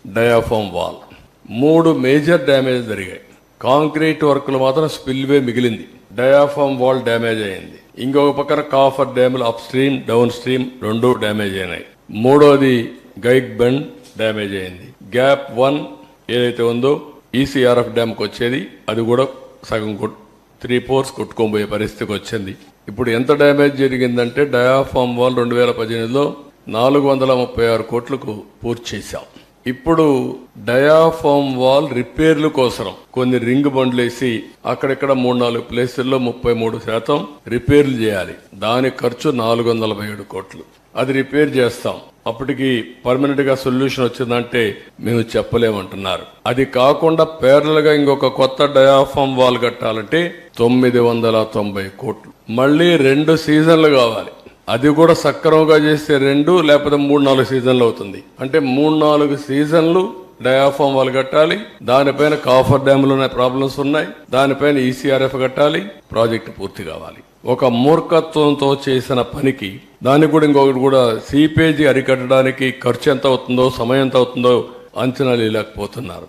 Diaphragm wall 3 major damage జరిగాయి. Concrete వర్క్లు మాత్రం స్పిల్వే మిగిలింది. డయాఫామ్ వాల్ డ్యామేజ్ అయింది. ఇంకొక పక్కన కాఫర్ డ్యాములు up stream down stream 2 damage అయినాయి. మూడోది గైక్ బెండ్ డ్యామేజ్ అయింది. గ్యాప్ 1 ఏదైతే ఉందో ఈసీఆర్ఎఫ్ డ్యామ్కి వచ్చేది అది కూడా సగం 3/4 కొట్టుకోబోయే పరిస్థితికి వచ్చింది. ఇప్పుడు ఎంత డ్యామేజ్ జరిగిందంటే డయాఫామ్ వాల్ 2018లో 436 కోట్లకు పూర్తి చేశాం. ఇప్పుడు డయాఫామ్ వాల్ రిపేర్ల కోసం కొన్ని రింగ్ బండ్లేసి అక్కడిక్కడ 3-4 ప్లేసుల్లో 33% రిపేర్లు చేయాలి. దాని ఖర్చు 447 కోట్లు. అది రిపేర్ చేస్తాం. అప్పటికి పర్మనెంట్ గా సొల్యూషన్ వచ్చిందంటే మేము చెప్పలేమంటున్నారు. అది కాకుండా పేర్లల్ గా ఇంకొక కొత్త డయాఫామ్ వాల్ కట్టాలంటే 990 కోట్లు. మళ్ళీ 2 సీజన్లు కావాలి. అది కూడా సక్రమంగా చేస్తే 2 లేకపోతే 3-4 సీజన్లు అవుతుంది. అంటే 3-4 సీజన్లు డయాఫామ్ వాల్ కట్టాలి. దానిపైన కాఫర్ డ్యాములు ప్రాబ్లమ్స్ ఉన్నాయి. దానిపైన ఈసీఆర్ఎఫ్ కట్టాలి. ప్రాజెక్టు పూర్తి కావాలి. ఒక మూర్ఖత్వంతో చేసిన పనికి దానికి కూడా ఇంకొకటి కూడా సీపేజీ అరికట్టడానికి ఖర్చు ఎంత అవుతుందో సమయం ఎంత అవుతుందో అంచనా లేకపోతున్నారు.